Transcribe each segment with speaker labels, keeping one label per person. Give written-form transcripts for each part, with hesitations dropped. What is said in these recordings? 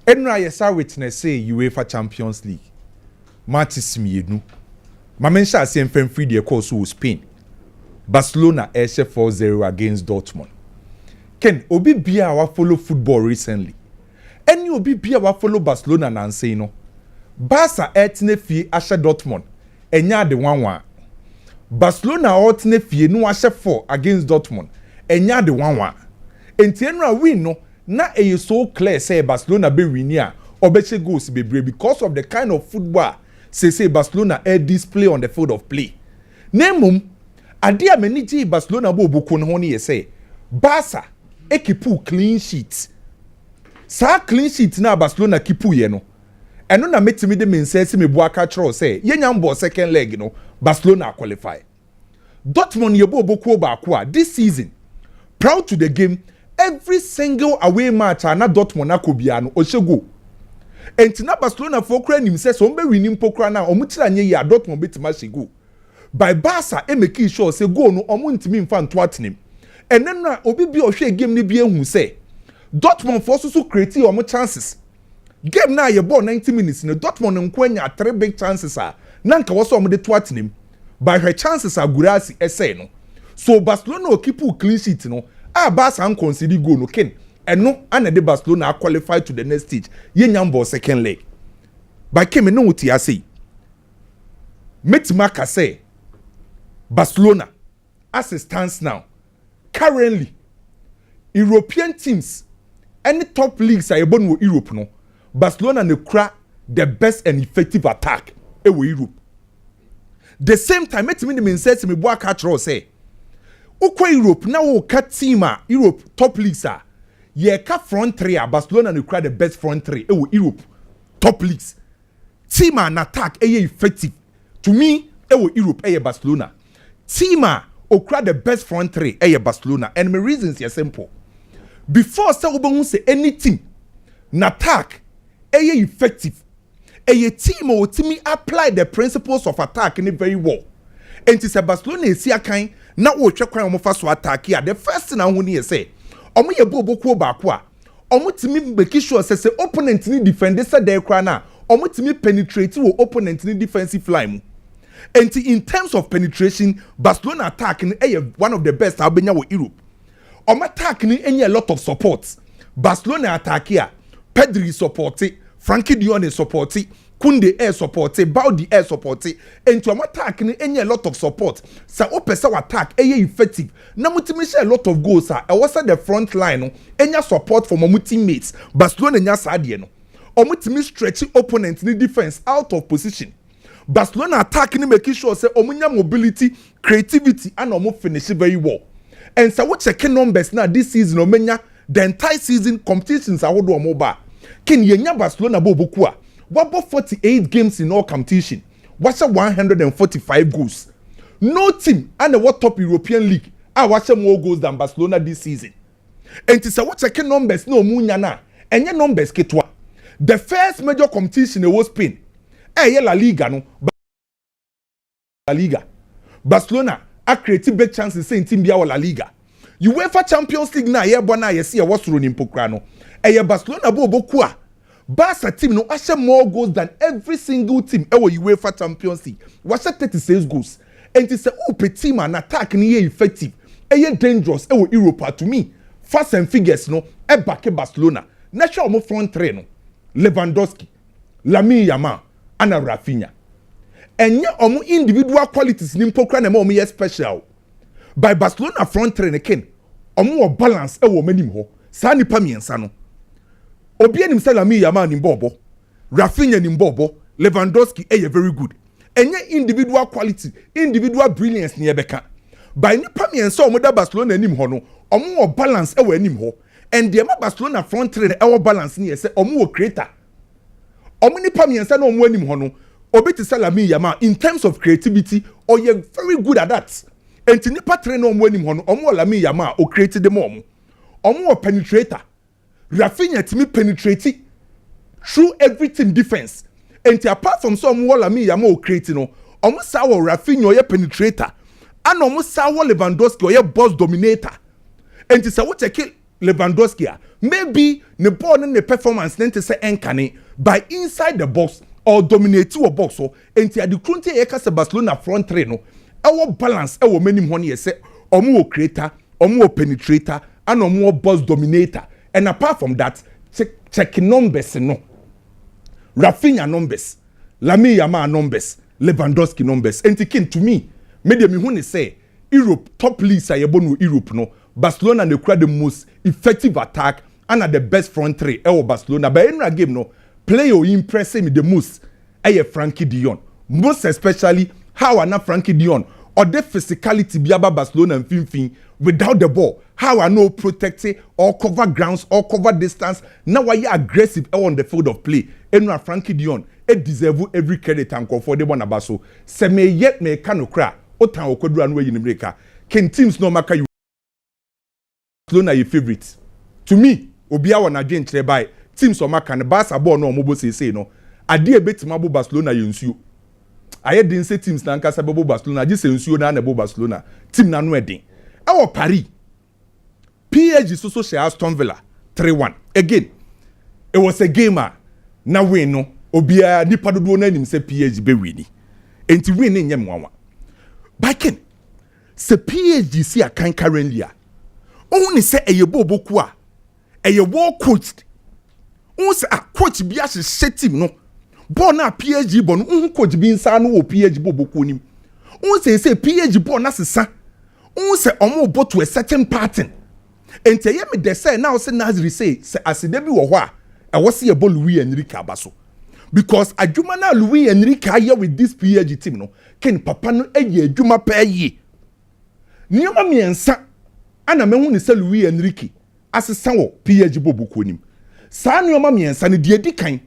Speaker 1: Enra yesa witness say UEFA Champions League. Matches mienu. Mamensha asem fem free the course to Spain. Barcelona eshe 4-0 against Dortmund. Ken obi bia wa follow football recently. Any obi bia wa follow Barcelona na say no. Barca etne fie ashe Dortmund. Enya de 1-1. Barcelona etne fie no ashe 4 against Dortmund. Enya de 1-1. Enti enra win no na e so clear say Barcelona be win here obeche goals be brave because of the kind of football say Barcelona display on the field of play. Nemum ade a mani ji Barcelona bo boko no ho ne say Barca ekipu clean sheet. Sa clean sheet na Barcelona kipu ye no. Eno na metimi de mense me bo aka tro say yenya mbo second leg no Barcelona qualify. Dortmund ye bo boko ba ko this season proud to the game. Every single away match na Dortmund akobia no oshego. Enti na Barcelona for kra nim se so mbe winim pokra na omutira nye ya Dortmund betima shego. By Barca e make sure say goal no omo ntimi mfa nto atenem. Enen na obi bi ohwe game ni bi ehun se Dortmund for so create omo chances. Game na ye ball 90 minutes no Dortmund nkwanya 3 big chances na nka wo so omo de to atenem. By her chances agurasi ese no. So Barcelona o keep clean sheet no. Barca an concede goal no ken eno ana de Barcelona qualify to the next stage yenyambo second leg by came no wuti ase metima ka say Barcelona as it stands now currently European teams any top leagues are able no Europe no Barcelona ne kra the best and effective attack e wo Europe the same time metimi de men say me bo aka tro say Ukwa Europe na wo ka team Europe top leagues ye ka front three Barcelona no cry the best front three Europe top leagues team an attack effective to me Europe Barcelona team okra the best front three Barcelona and my reasons are simple before say we say anything na attack effective team o team apply the principles of attack in very well and it's a Barcelona is here kind na wo twa kwan mo fa so attack ya the first thing I want to say omo ye bobo ba ko a omo timi make sure say opponent ni defend say there kra na omo timi penetrate wo opponent ni defensive line and in terms of penetration Barcelona attack ni one of the best abenya wo Europe omo attack ni a lot of support Barcelona attack ya Pedri support Frankie de Jong support Kunde air support, Baudi air support, and to attack any a lot of support. Sa opesa attack effective. Na mutimi share a lot of goals I was at the front line any support from my teammates. Barcelona nya sadie no. Omutimi stretch opponent in defense out of position. Barcelona attacking making sure say omunya mobility, creativity and omu finish very well. And so what checking numbers now this season omenya the entire season competitions are hold omoba. Ken yenya Barcelona boboku What about 48 games in all competition? What's 145 goals? No team and what top European league are watching more goals than Barcelona this season. And it's a what checking numbers no munyana and your numbers ketwa. The first major competition was Spain. La Liga no. La Liga. Barcelona a created big chances saying team bia La Liga. UEFA Champions League na ye bona ye see what's running pokrano. Barcelona bo Barca team no ashe more goals than every single team UEFA Champions League. Washe 36 goals. And it's a team an attack ni effective. Dangerous Europe to me. Fast and figures no back Barcelona. National mo front three no. Lewandowski, Lamine Yamal, and Rafinha. And yeah, omo individual qualities ni mpokra na mo ye special. By Barcelona front three ne ken. Omo balance menim ho. Sa nipa miensa no. Obi enim say Lamine Yamal ni bobo, Rafinha ni bobo, Lewandowski very good. Enye individual quality, individual brilliance ni ebeka. By nipa miensa omo da Barcelona enim ho no, omo balance enim ho. And the Barcelona front three the balance ni say omo creator. Omo nipa miensa no omo enim ho no, obi te say Lamine Yamal in terms of creativity, ye very good at that. And nipa three no omo enim ho no, omo Lamine Yamal o create them omo. Omo penetrator. Rafinha to me penetrating through everything defense. And apart from some wall me Yamal creating no, almost our Rafinha or penetrator, and almost our Lewandowski or boss dominator. And it's a what I kill Lewandowski maybe the ball and the performance then to say enkane by inside the box or dominate your box so enti ade kronte e ka se Barcelona front three no our balance e wo manim ho ne ye se omo creator omo penetrator and omo boss dominator and apart from that check numbers no Rafinha numbers Lamine Yamal numbers Lewandowski numbers enti kin to me media me hu ne say Europe top leagues are yebonu Europe no Barcelona they create the most effective attack and are the best front three Barcelona but in a game no play or impress me the most Frankie de Jong most especially how are not Frankie de Jong or the physicality biaba Barcelona and fin without the ball how are no protected or cover grounds or cover distance now why you aggressive on the field of play and Frankie de Jong it deserve every credit and for the one abaso se me yet me kanokra o tan okodu anu yi nimreka ken teams no maka you Barcelona your favorite to me obia wona dwen kire by teams o maka ne Barca ball no omobo say no ade ebetima bo Barcelona yensuo aye din say teams na nkasa bo Barcelona ji say nsuo na bo Barcelona team na no eden e Paris PSG so share Aston Villa 3-1 again it was a game na win no obia nipa dodo na nim say PSG be win enti win ne nyem wanwa backen se PSG si akan currently only say eyebo boku well coached say coach bi a hye team no ball na PSG ball no coach bi nsa no PSG boku nim say PSG ball na sesa say omo bot to a certain pattern enti ye me de say now say Nazri say aside bi wo ho a wo say ball Luis Enrique abaso because adwuma na Luis Enrique aye with this PSG team no ken papa no eye adwuma pa yi nioma miensa ana mehu ni se Luis Enrique asesa wo PSG bobuko nim sa nioma miensa ne de dikan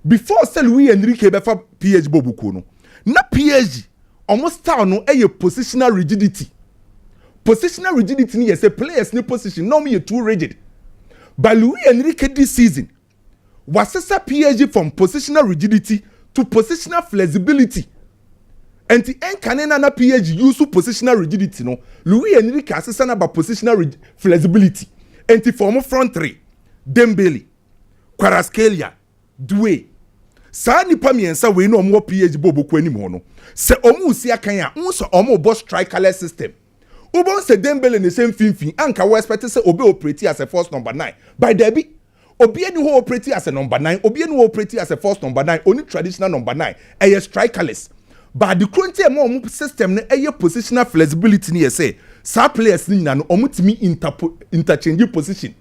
Speaker 1: before se Luis Enrique be fa PSG bobuko no na PSG almost style no eye positional rigidity ni yes players ni position no me too rigid but Luis Enrique this season wasesa PSG from positional rigidity to positional flexibility and the enkanena na PSG use positional rigidity no Luis Enrique asesa na ba positional flexibility and the form front three Dembele Kvaratskhelia Doué sa nipa miensa we no omo PSG boboko anim ho no se omo si akan a unso omo bo strikerless system ubon se Dembele ne same finfin anka we expect say obe operate as a first number 9 by Derby obi eni ho operate as a number 9 obi eni ho operate as a first number 9 only traditional number 9 a strikerless but the current more system na eye positional flexibility ni say sa players ni na no omutimi interchange position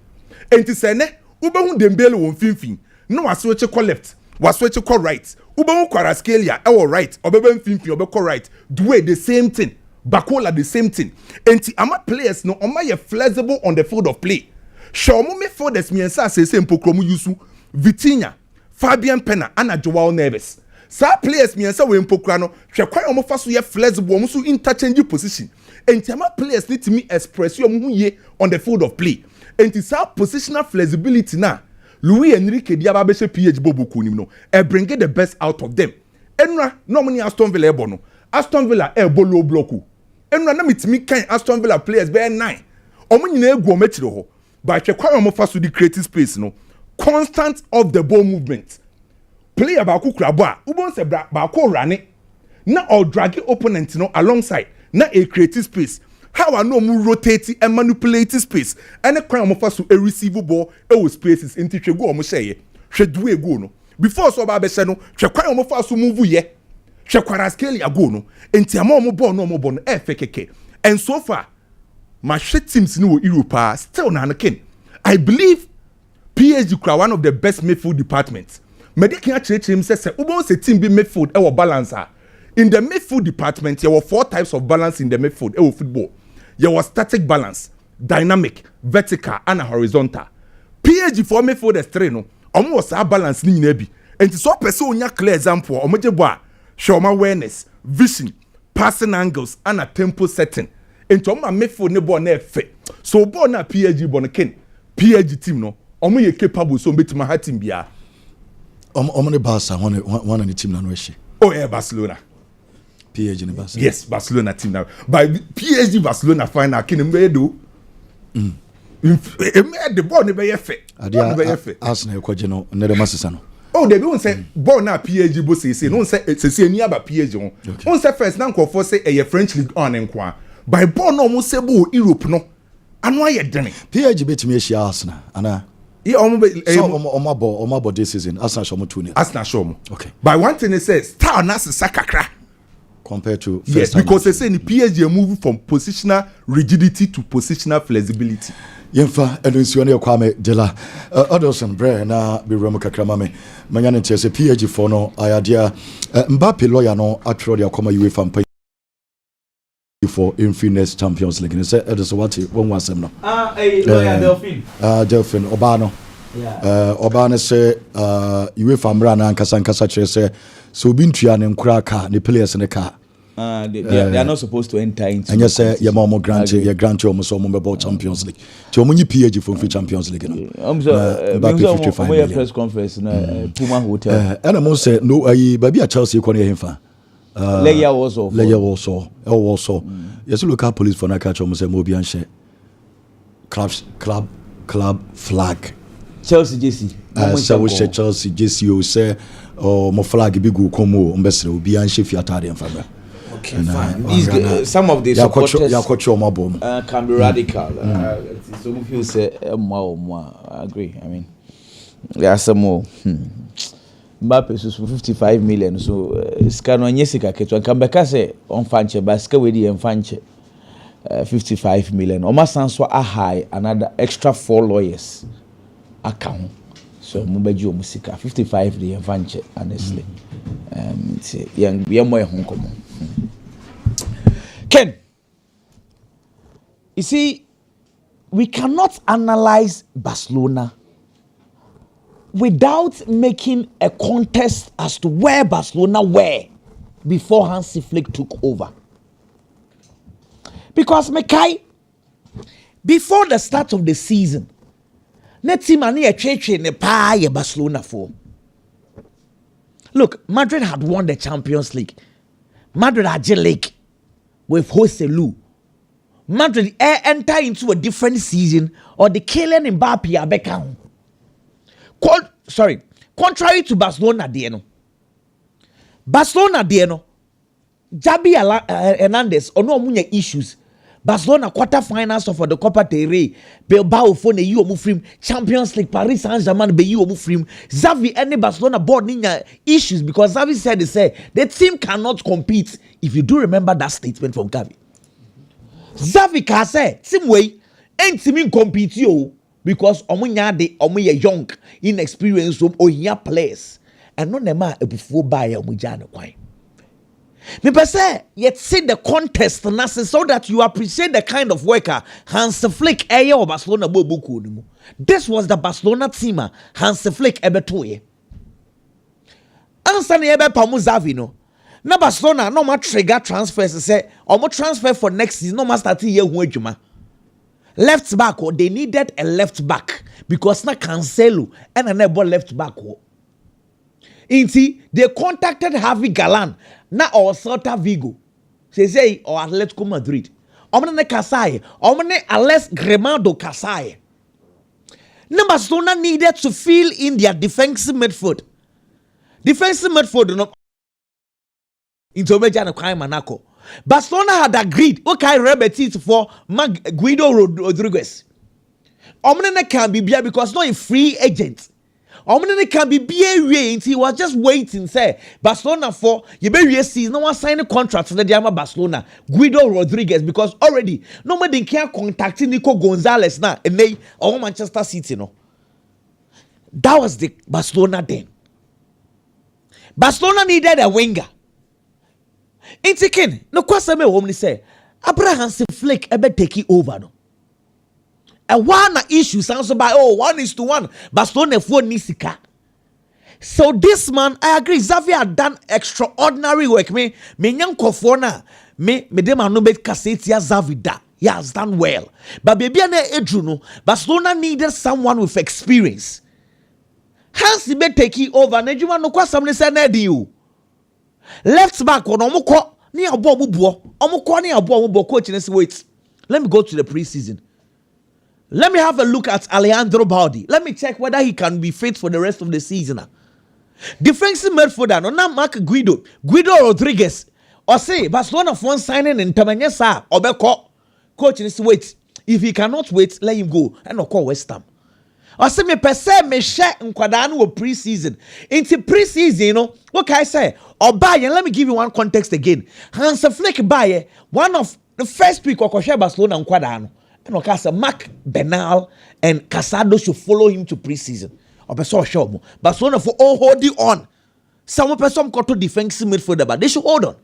Speaker 1: enti se ne ubehu Dembele won finfin no waswitch ko left waswitch ko right ubehu Kvaratskhelia e wo right obebe finfin obeko right the way the same thing Bakola the same thing enti ama players no omaye flexible on the field of play show mo me for this miensa say mpokromu yusu Vitinha Fabian Pena ana Joao Neves sa players miensa we mpokra no hwe kwan omo fa so ye flexible omo so interchange position enti ama players need to me express yo mo ye on the field of play enti sa positional flexibility na Luis Enrique dia ba be she PSG bobuku nim no e bring the best out of them enra no mo ni Aston Villa ebo no Aston Villa e bo low block enra na mitimi kan Aston Villa players be 9 omo nyina egu omo chire ho but hwe kwan omo fa so the creative space no constant of the ball movement player ba ku kura bo a ubon se ba ko rane na or drag opponent no alongside na a creative space how I know mu rotate and manipulate space and a kwan omo fa so a receive ball e wo spaces enti hwe go omo sheye hwe duwe go no before so ba be hwe no hwe kwan omo fa so move ye hwe Kvaratskhelia go no enti ama omo ball no omo ball no e fe keke and so far my shit teams in Europe still na ken I believe PSG are one of the best midfield departments medical him say ubon say team be midfield e balance in the midfield department there were 4 types of balance in the midfield football there was static balance dynamic vertical and horizontal PSG for midfield is 3 no omo was balance ni nyina bi enti so person onya clear example omo je bo a show awareness vision passing angles and a tempo setting enti omo midfield ne ball na efe so ball na PSG ball no ken PSG team no omo ye capable so betima ha team bia
Speaker 2: omo ne Barca one the team na no she
Speaker 1: oh yeah Barcelona
Speaker 2: PSG ne Barca
Speaker 1: yes Barcelona team now by PSG Barcelona final ken mbe do The ball never yet fit.
Speaker 2: Arsenal kwageno nere masesa no.
Speaker 1: Oh, they don't say ball na PSG bo say no say ni aba PSG on. On say first na nkofo say a French league on nkwa. By ball no mo say bo Europe no. Anu aye dene.
Speaker 2: PSG betimi ehia Arsenal ana.
Speaker 1: Yeah,
Speaker 2: omabo this season. Arsenal show mo 2-0.
Speaker 1: Arsenal show mo.
Speaker 2: Okay.
Speaker 1: By one thing it says star na sakakra
Speaker 2: compared to
Speaker 1: yes, because they say the PSG are moving from positional rigidity to positional flexibility.
Speaker 2: Yemfa edunsione kwame de la Odilson bre na be remo kakrama me manya ne tese PSG for no ayadia Mbappe lawyer no atro de akoma UEFA mpa for Infinite Champions League. Say Edison what one wasem no
Speaker 3: lawyer
Speaker 2: Delphine Obano Obano say UEFA mra na nkasa kire say so bi ntua ne nkura ka ne players ne ka
Speaker 3: they are not supposed to enter into.
Speaker 2: And you say your mom grant you grant you almost about Champions League. To when you PSG for Champions League,
Speaker 3: I'm sorry. Press conference na Puma Hotel.
Speaker 2: And I'm say no, baby at Chelsea kwane himfa.
Speaker 3: Leia also.
Speaker 2: Yes, local police for na catch almost say Mobi and share. Club flag.
Speaker 3: Chelsea JC.
Speaker 2: So Chelsea JC you say mo flag bi go komo mbesre obi an she fiatade enfabra.
Speaker 3: Okay, some of the supporters can be radical. Some people say I agree. I mean, there are some more. Mbappe is 55 million. So scan on Jessica Keto can be say on fanche, but scale with the fanche 55 million. Almost answer a high another extra 4 lawyers account. So Mubejo Musika 55 the fanche honestly. It's young more Hong Kong. Ken, you see, we cannot analyze Barcelona without making a contest as to where Barcelona were before Hansi Flick took over. Because Mekai, before the start of the season, Netimani a church in the pie Barcelona for. Look, Madrid had won the Champions League. Madrid had a league with Jose Lu. Madrid enter into a different season or the Kylian Mbappe abeka. Contrary to Barcelona Dieno. Barcelona Dieno. Javi Hernandez or no munye issues. Barcelona quarterfinals for the Copa del Rey. Bilbao for the EU Mufrim Champions League. Paris Saint-Germain be EU Mufrim. Xavi and the Barcelona board need issues because Xavi said the team cannot compete. If you do remember that statement from Xavi. Xavi can say same way ain't team compete you because omunya young inexperienced or here players and not nema before buy omujana kwai. Me say yet see the contest so that you appreciate the kind of worker Hansi Flick or Barcelona bobuku. This was the Barcelona team Hansi Flick ebetoye. Ansa ne ebe pamu Xavi no. Na Barcelona no ma trigger transfers say omo transfer for next season no ma start year hu adwuma. Left back they needed a left back because na Cancelo and na ball left back. Inti they contacted Javi Galan na or Celta Vigo. Say or Atletico Madrid. Omne Casai, omne Alex Gremado Casai. Na Barcelona needed to fill in their defensive midfield. Defensive midfield no into Mejana Kwai Monaco. Barcelona had agreed okay rebetit for Guido Rodriguez. Omne can be beer because not a free agent. Omne can be beer he was just waiting say Barcelona for you be season no one sign a contract for the Diama Barcelona Guido Rodriguez because already nobody can contact Nico Gonzalez now and they or Manchester City no. That was the Barcelona then. Barcelona needed a winger. It's again no question me woman say Abraham Flick ebe take over no. And one issue sounds by 1:1 Barcelona for Nisika. So this man I agree Xavi had done extraordinary work me nyanko for na me dem no bet cassette Xavi da he has done well but baby na edru no Barcelona needed someone with experience. Hansi be take over na juma no kwasam ne say na di you. Left back on omukọ ni abo omukọ ni abo omukọ coach say wait let me go to the preseason. Let me have a look at Alejandro Baldi. Let me check whether he can be fit for the rest of the season. Defensive midfielder, no, not Mark Guido Rodriguez. Or say Barcelona for signing in Tamanyesa or Beko. Coach needs to wait. If he cannot wait, let him go. And no call West Ham. Or say me per se me share in Quadano pre-season. Into pre-season, you know, what can I say? Or Bayern, let me give you one context again. Hansi Flick Bayern, one of the first pick of Barcelona and Quadano. And Okasa Mark Bernal and Casado should follow him to pre-season. Or person show Barcelona for all holding on. Some person got to defensive midfielder, but they should hold on.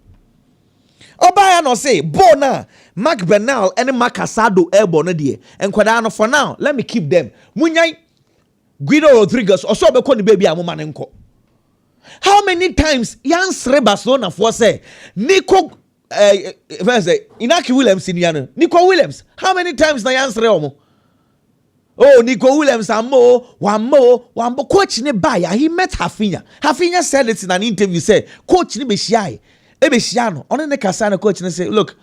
Speaker 3: Obaya no say, Bona, Mark Bernal and Mark Casado airborne die. And Quadano for now, let me keep them. Munyai Guido Rodriguez or so be baby amumanenko. How many times Jan Sre Barcelona for say Nico Inaki Williams in Yano. Nico Williams. How many times na Jan Sre Omo? Oh, Nico Williams and one more. Coach ne baya. He met Hafinha. Hafinha said it in an interview. Say, Coach ne be shy. Ebeshiano. On the Casano coach ne say, look,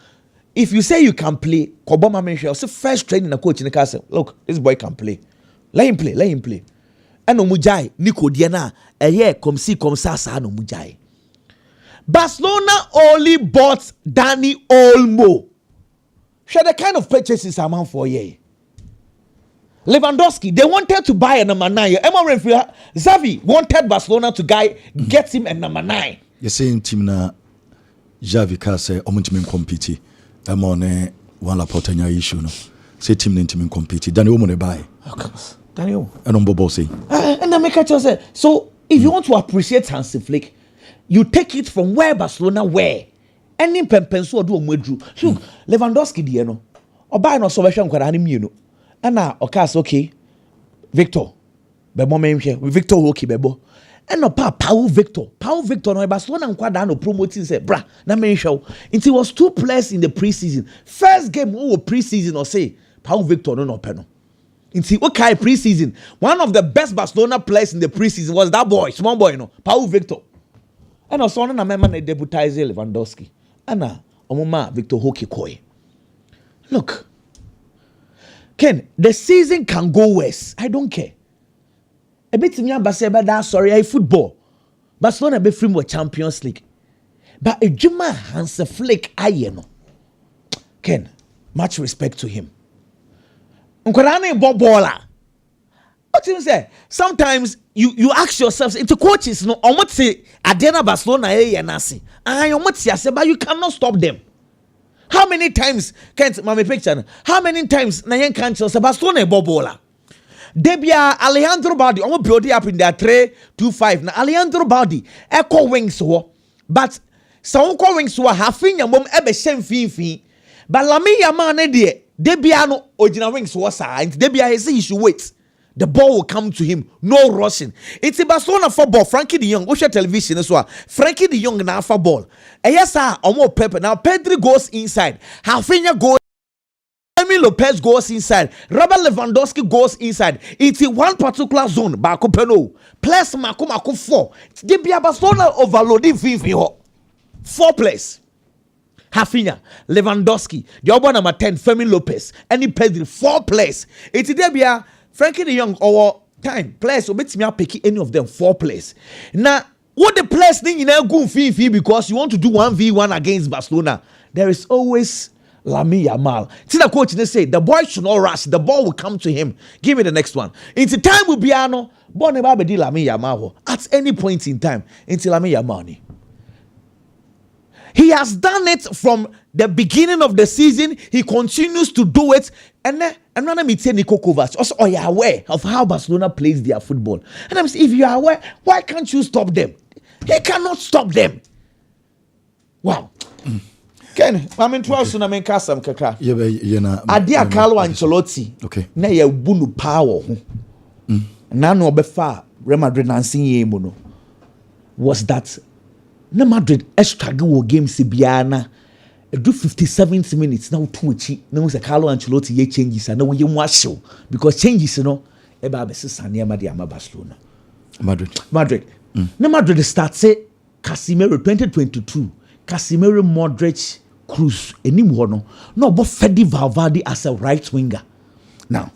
Speaker 3: if you say you can play, Kobama mention, so first training the coach in the castle. Look, this boy can play. Let him play. And no mujai, Nico Diana, a year come sa no mujai. Barcelona only bought Dani Olmo. Share the kind of purchases amount for a year. Lewandowski, they wanted to buy a number 9. Emma Renfrew, Xavi wanted Barcelona to get him a number 9.
Speaker 2: The same team na Xavi ka say omuntimi compete. I'm on one Laportanya issue no. Say team nintimi compete. Dani Olmo ne buy.
Speaker 3: Of course. Daniel.
Speaker 2: And on Bobo say.
Speaker 3: And I make a say. So if you want to appreciate Hansi Flick, you take it from where Barcelona were. Any pempenso do omwedru. Look, Lewandowski die no. Oba no so be hwe nkwara anim no. Ana okas okay. Victor. Bebo menhwe. Victor okay bebo. And Pau Victor no Barcelona nkwada no promoting say bra na menhwe. It was 2 players in the preseason. First game we preseason or say Pau Victor no peno. Inti okay preseason. One of the best Barcelona players in the preseason was that boy, small boy no, Pau Victor. And also na member na debutize Lewandowski. Ana omuma Victor Hockey Koi. Look, Ken, the season can go worse. I don't care. A bit me ambassador that sorry, I football. Barcelona be free with Champions League. But a Juma Hansi Flick ayeno. Ken, much respect to him. Nkorane bobola. What you say? Sometimes you ask yourself, into coaches no omot say Adena Barcelona nasi. Omot say but you cannot stop them. How many times can't mama picture? How many times na yen can't say Barcelona bobola? Debia Alejandro Baldi almost build up in their 3-2-5. Now Alejandro Baldi echo wings wo, but some echo wings wo Hafinha mom ebe shem fin. But Lami Yamal ne de Debia no original wings wo sa. And Debia he say he should wait. The ball will come to him. No rushing. It's a Barcelona football. Frankie de Jong. Watch television as well. Frankie de Jong na football. Yes sir. Omo Pepe. Now Pedri goes inside. Hafinha goes. Emi Lopez goes inside. Robert Lewandowski goes inside. It's in one particular zone. Bako peno. Plus Mako 4. They be a Barcelona overloading 4 players. Hafinha, Lewandowski. The other number 10, Fermin Lopez. Any Pedri. 4 players. It's there be a Frankie de Jong or time players. So bet me pick any of them 4 players. Now, what the players think you know go fifi because you want to do 1v1 against Barcelona. There is always Lami Yamal. See the coach they say the boy should not rush. The ball will come to him. Give me the next one. It's time will be ano. Born never be Lami Yamal at any point in time. It's Lami Yamal. He has done it from the beginning of the season. He continues to do it. And then another meeting Niko Kovac. Also, are you aware of how Barcelona plays their football? And I'm saying, if you are aware, why can't you stop them? He cannot stop them. Wow. Ken, I'm in 12 soon. I'm in Kasam Kaka. Adia Carlo Ancelotti.
Speaker 2: Okay.
Speaker 3: Na ye bunu power. Na no befa Real Madrid nancing ye mono. Was that na Madrid extra go game Sibiana. Do 57 minutes now to echi. Now say Carlo Ancelotti ye changes and now ye more show because changes no eba be sane ma dia ma Barcelona. Madrid. Na Madrid start say Casemiro 2022. Casemiro, Modric, Cruz enim ho no. No but Fede Valverde as a right winger. Now,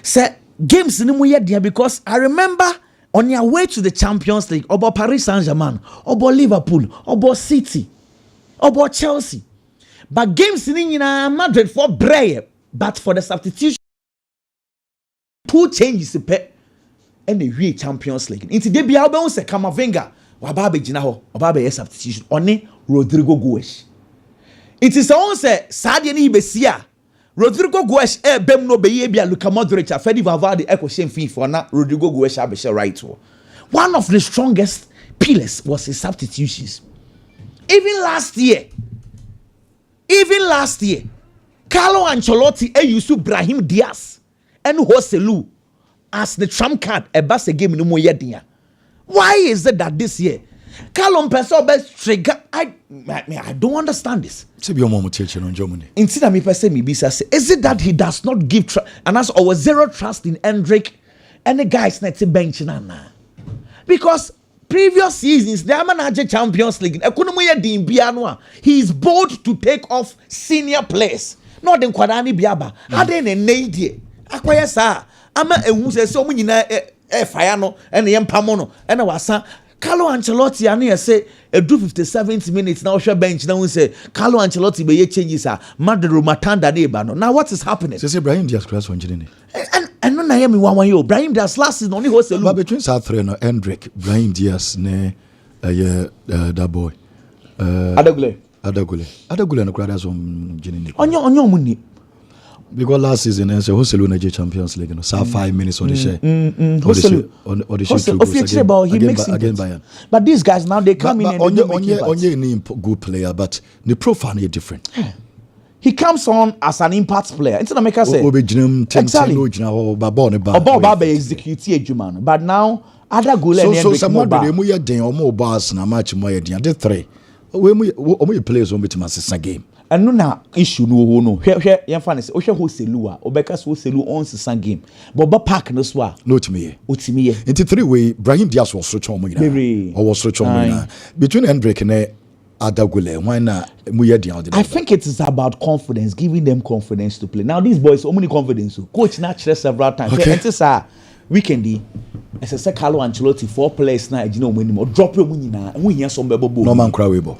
Speaker 3: Say games in the because I remember on your way to the Champions League, about Paris Saint-Germain, about Liverpool, about City, about Chelsea. But games in Madrid for Bray, but for the substitution, 2 changes and the real Champions League. Into the Bialbe se Kamavinga, Wababe Jinaho, Wababe substitution, only Rodrigo Goes. It is also Sadia ni Besia. Rodrigo Goes bem no be Luka Modric, Fedi Valverde echo shame fee for na Rodrigo Goes abesha right. One of the strongest pillars was his substitutions. Even last year, Carlo Ancelotti used to Brahim Diaz and Joselu as the trump card a bus game no more yet. Why is it that this year Carlo Peso best trigger? I don't understand this.
Speaker 2: It's your mom teaching on Germany.
Speaker 3: Instead of me person me bisa is it that he does not give trust and as our zero trust in Enrique and the guys net bench na? Because previous seasons, the manager Champions League, he is bold to take off senior players. Not in Kwadani Biaba. Had in a nadia. Acquire sa. Ama who says so many Fayano and the Empamono and I was Carlo Ancelotti and I say a do 57 minutes now share bench now we say Carlo Ancelotti be changes Madrid Matanda Debano. Now what is happening?
Speaker 2: Say Brahim Diaz cross on Jenny.
Speaker 3: And no Naomi 1 year. Brahim Diaz last season only was a
Speaker 2: but between South Three no Enrique, Brahim Diaz ne that boy. Adagule no crowd on Jenny.
Speaker 3: On your money.
Speaker 2: Because last season I said Barcelona Champions League, 5 minutes on the share. On the share
Speaker 3: about he makes again Bayern. But these guys now they come in and
Speaker 2: only good player, but the profile is different.
Speaker 3: He comes on as an impact player. Instead of make us say exactly. But now other goal and
Speaker 2: so someone they den or more bars na match more den the 3. We players on meet my game.
Speaker 3: And no na issue no here yan fan say o hwe Hoselu a obeka so Hoselu on season game but park no so a
Speaker 2: no timi
Speaker 3: ye
Speaker 2: into 3 way Brahim Diaz was switch on mo ina or was switch on mo ina between Enrique and Adagule why na mu ye dia
Speaker 3: I think it is about confidence, giving them confidence to play. Now these boys so many confidence coach na chere several times and say sir weekend as I say Carlo Ancelotti 4 players na e no mo ni drop your mo nyina ho hia some bebo
Speaker 2: no man cry we bo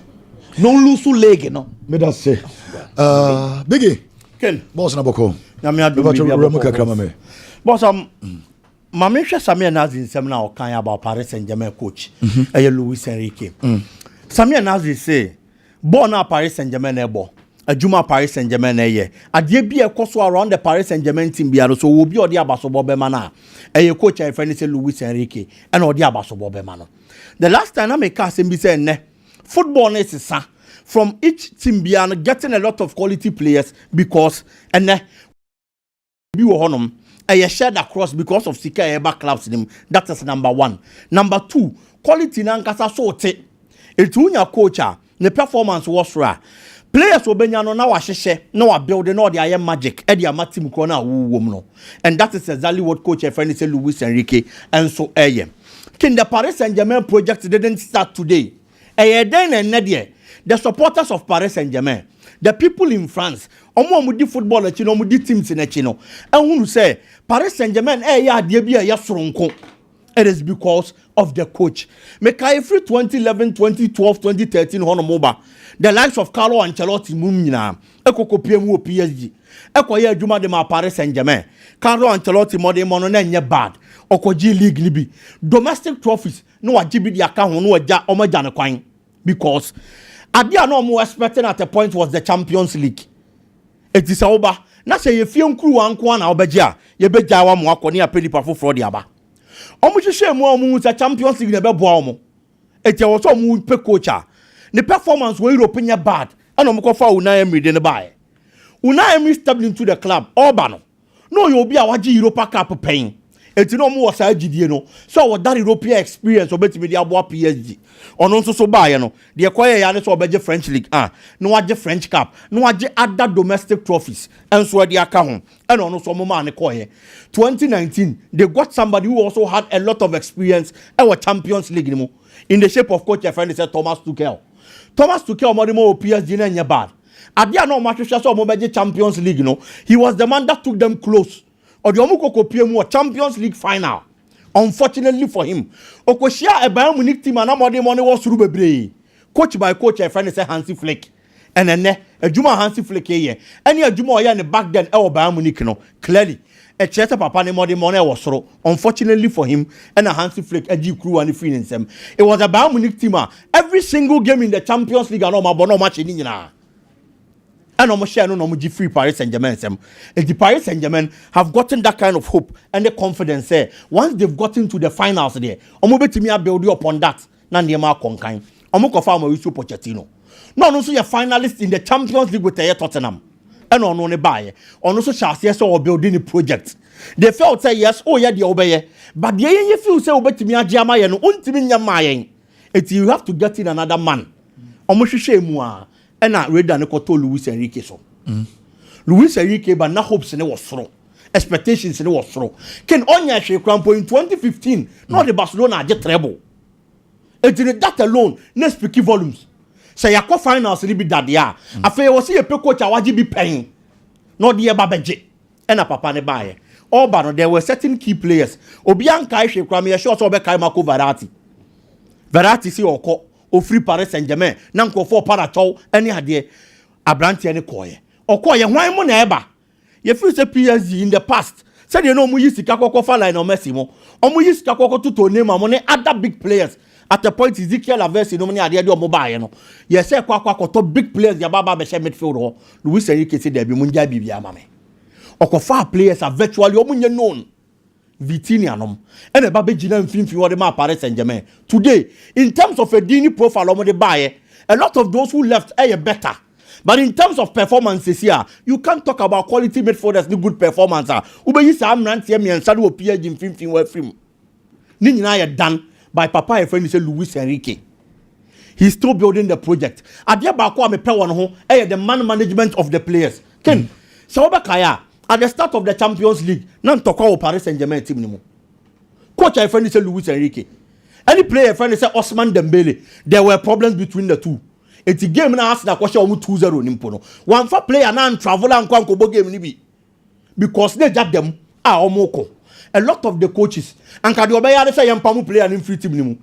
Speaker 3: no lose leg no
Speaker 2: me that say Biggie
Speaker 4: Ken
Speaker 2: boss na boko
Speaker 4: na me adu
Speaker 2: me kakra me
Speaker 4: boss ma me hwe Samir Nazi nsem na o kan about Paris Saint-Germain coach Luis Enrique Samir Nazi say born na Paris Saint-Germain e bo adwuma Paris Saint-Germain e ye ade bi e koso around the Paris Saint-Germain team bi aro so wo bi odi abasobo be ma na coach e friend say Luis Enrique and odi abasobo be ma no the last time I make case bi say ne football is from each team beyond getting a lot of quality players because and be honum shared across because of sika eba clubs them. That is number 1. Number 2, quality na nkasa so te etunya coach the performance was rare. Players obenya no na wahhehye na wa build na odi aye magic e dia matim kro na wowom no and that is exactly what coach friend say Luis Enrique and so King the Paris Saint-Germain project didn't start today. The supporters of Paris Saint-Germain, the people in France, omo football echi no di teams in echi no. And who say Paris Saint-Germain it is because of the coach. Make every 2011, 2012, 2013 honomoba. The likes of Carlo Ancelotti mumina. Eko kopie mu PSG. Eko ye adwuma de ma Paris Saint-Germain. Carlo Ancelotti mo de mono na nye bad. Okoji league libi. Domestic trophies no wajibi di aka ho no waja omaja ne kwan because adia no mo expecting at a point was the Champions League. It is over. Na say ye fie nkuru anko na obaji a ye beja wa mo akoni apeli pa foforo di aba. Omo hwehwe mu omo sa Champions League na be boa omo. Eti wo so omo pe coach a the performance were European bad and omo ko fa Unai Emery de ne bae. Unai Emery stepped into the club Orbano. No you be a waji Europa Cup paying. Eti no mo wasa agidie no. So what that European experience obetimi de abo PSG. Ono nso so bae no. De ekoye ya ne so obeje French League no waje French Cup, no waje other domestic trophies. Enso de aka ho. And ono so mo ma ne koye. 2019 they got somebody who also had a lot of experience at Champions League in the shape of coach friend said Thomas Tuchel. Thomas Tuchel mo PSG na nya bad. Adia no match so mo beje Champions League he was the man that took them close or the Omukoko PM Champions League final. Unfortunately for him, Okoshia a Bayern Munich team and among money was Rubebre. Coach by coach, a friend is a Hansi Flick. And then a Juma Hansi Flick here. Any a Juma and back then, our Bayern Munich, no, clearly. A Chester Papa money was so. Unfortunately for him, and a Hansi Flick, a G crew and the feelings them. It was a Bayern Munich team. Every single game in the Champions League, and no match in India. And almost share no free Paris Saint-Germain. And the Paris Saint-Germain have gotten that kind of hope and the confidence there. Once they've gotten to the finals there, Omobetimi build upon that. Nandema Konkain. Omokofa Mauricio Pochettino. No, also a finalist in the Champions League with Tottenham. And on one buy. On also Chelsea or building a project. They felt say yes, oh yeah, the obey. But the you feel say Obetimi Ajama and Untimin Yamayan. It's you have to get in another man. Omoshishe Mua. And I read that to Luis Enrique so. Luis Enrique but na hopes in it was through. Expectations in it was through. Can Onya Shekrampo in 2015 not the Barcelona get treble. It's in that alone, let's speak volumes. Say Yako finals will be that ya. I feel was see a coach awaji be paying. Not the Babaji. And a papa ne buy. All but there were certain key players. Obianka Shekram, short over Kaimako Verratti. Verratti see or call. O free Paris Saint-Germain na nkofo parato any ade abranti any koye okoye hwan mo na eba ye feel say PSG in the past said you know mo use sika kokko line o Messi mo omo use sika kokko to name am ne other big players at the point Ezekiel Aversi no mo ne ade de omo baaye no ye say kwakwa to big players ya baba be midfield ho Luis Enrique say there be mo nja bibia ma me okofa players are virtually omo nye known Vitinianum and a baby Gina and film for the map Paris Saint-Germain. Today, in terms of a Dini profile on the buyer, a lot of those who left are better. But in terms of performances here, you can't talk about quality midfielders, the good performance. Ube you Sam Nancy and Sadu appear in film. Nina done by Papa and friend is Luis Enrique. He's still building the project. Adia Bakwa me pe one ho, the man management of the players. Ken, Kaya. At the start of the Champions League, none talk about Paris Saint-Germain team anymore. Coach I friend is Luis Enrique. Any player friend is Osman Dembele. There were problems between the two. It's a game now ask that question 2-0 nimpono. One for player now travel and come go game nibi. Because they just them are omoko. A lot of the coaches and Kadiobeya say Yampamu player in free team nimu.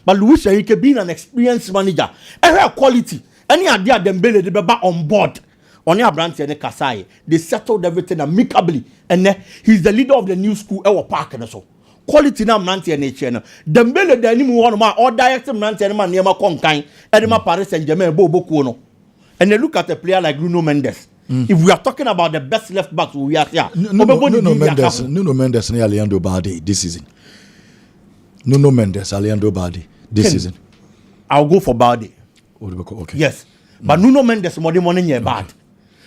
Speaker 4: But Luis Enrique being an experienced manager, and quality, any idea Dembele they be back on board. On your branch and Kasai, they settled everything amicably, and he's the leader of the new school. Our park and so quality now, Nancy and nature. Dembele, the enemy one of my all direct Nancy and man near my conkain, and my Paris Saint-Germain, Bobo Kono. And they look at a player like Nuno Mendes. If we are talking about the best left backs, we are here.
Speaker 2: Nuno Mendes, and Alejandro Balde this season. Nuno Mendes, Alejandro Balde this season.
Speaker 4: I'll go for Balde.
Speaker 2: Okay.
Speaker 4: Yes, but Nuno Mendes more money near bad.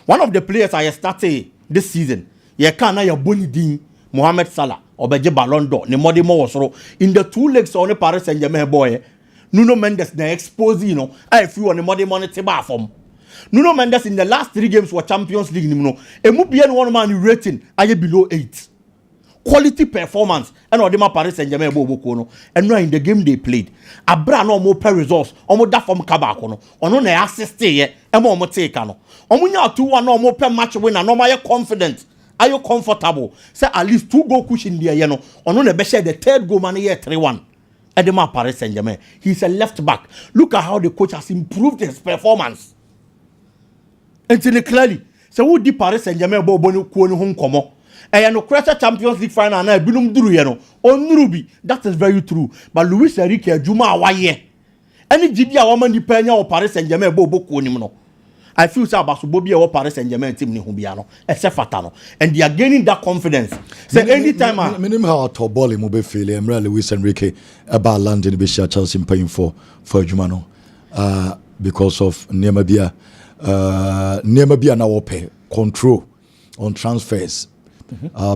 Speaker 4: One of the players I started this season, ye kana ya boni din Mohamed Salah obeje Ballon d'Or ne modi mo wosoro in the 2 legs on the Paris Saint-Germain boy. Nuno Mendes na expose you know I feel on the modi money teba form. Nuno Mendes in the last 3 games for Champions League no emu bien one man rating aye below 8. Quality performance and odema Paris Saint-Germain bo no and no in the game they played abra no more per results omo da form kabako no ono na assist ye e mo take no omo nya 2-1 no more per match winner no my confident are you comfortable say at least 2 goal cushion there you know ono na be share the 3rd goal man here 3-1 edema Paris Saint-Germain he's a left back look at how the coach has improved his performance until clearly so who di Paris Saint-Germain bo no ku no ho nkomo and no crash Champions League final na binum duru ye no onrubi that is very true but Luis Enrique Juma awaye any gidi a woman di panya o Paris Saint-Germain bo ko nim no I feel say about Bobby or Paris Saint-Germain team ni hu bia no except fatano and they are gaining that confidence say anytime
Speaker 2: minimum how to ball mo be feel Emre Luis Enrique about London be share Chelsea paying for Juma no because of Nema bia na wo pay control on transfers.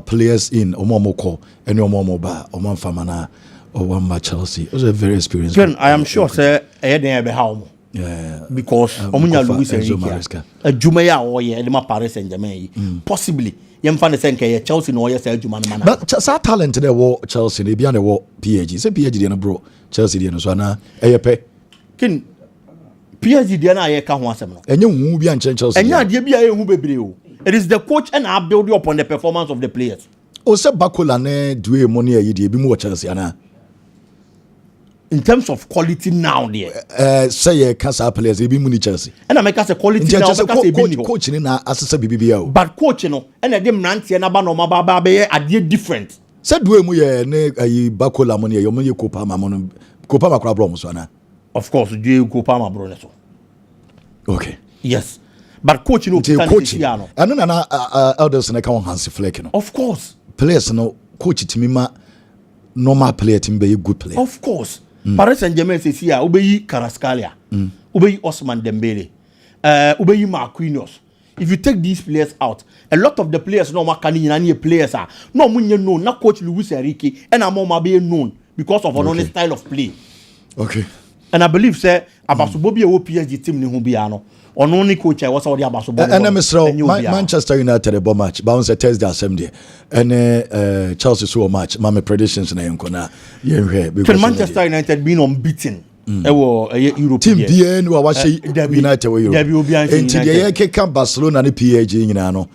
Speaker 2: Players in Omomoko and Omomoba, Oman Famana, or one Chelsea. It was a very experienced.
Speaker 4: I am sure, sir, because Omunya Luis Enrique, a Jumaya or Yelma Paris and Germain, possibly. Yem fan the Chelsea no yes, Juman.
Speaker 2: But sa talent there war Chelsea, they be on the war PSG. Say PSG and bro Chelsea and so na Ayepe.
Speaker 4: Kin PSG Diana Ayeka Wansam.
Speaker 2: And you move and Chelsea.
Speaker 4: And ya dear be a who be. It is the coach and I build upon the performance of the players.
Speaker 2: o se Bakola ne duwe money yidi ebi mu wo Chelsea ana.
Speaker 4: In terms of quality now there.
Speaker 2: Say ye cancer players ebi mu ni Chelsea.
Speaker 4: And I make us a quality now because
Speaker 2: coach ni na asese bibia.
Speaker 4: But coach no, and the mrantie na ba no ma be ade different.
Speaker 2: Say duwe mu ye ne Bakola money ye mo ye Kopa ma mo Kopa ma kra bro mo so ana.
Speaker 4: Of course, do Kopa ma bro so.
Speaker 2: Okay.
Speaker 4: Yes. But coach no
Speaker 2: coach. I know na elders na kan Hansi Flick no.
Speaker 4: Of course.
Speaker 2: Players no coach timi ma normal player timi be good player.
Speaker 4: Of course. Paris Saint-Germain says here obeyi Kvaratskhelia. Obeyi Ousmane Dembele. Obeyi Marquinhos. If you take these players out, a lot of the players no makani players are no munye known, na coach Luis Enrique and amoma be known because of an honest style of play.
Speaker 2: Okay.
Speaker 4: And I believe say Abasu Bobby a PSG team ni hubiano. On only coach I was already Abasu Bobby.
Speaker 2: And Manchester United bomb match bounce a Thursday assembly. And Chelsea saw match. My predictions na yonkona.
Speaker 4: Can Manchester United being unbeaten? Europe
Speaker 2: team bien wa United we Europe. Until the year came Barcelona and PSG nyina no.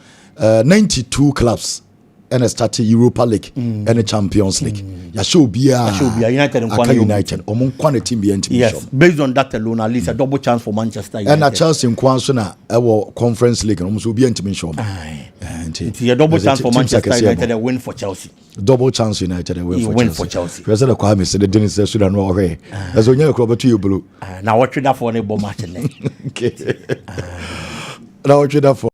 Speaker 2: 92 clubs and started Europa League and the Champions League. Ya show bia
Speaker 4: United and
Speaker 2: United. Omon kwane team bien team.
Speaker 4: Yes, based on that alone, at least a double chance for Manchester United.
Speaker 2: And Chelsea in Kwanso na Conference League almost will be bien show.
Speaker 4: It's a double chance for Manchester United, a win for Chelsea.
Speaker 2: Double chance United, a win for Chelsea. President Kwame said the Dennis Sudan no way. As when you club to you blue.
Speaker 4: Now what should that for a bomb match?
Speaker 2: Okay. Now what should that for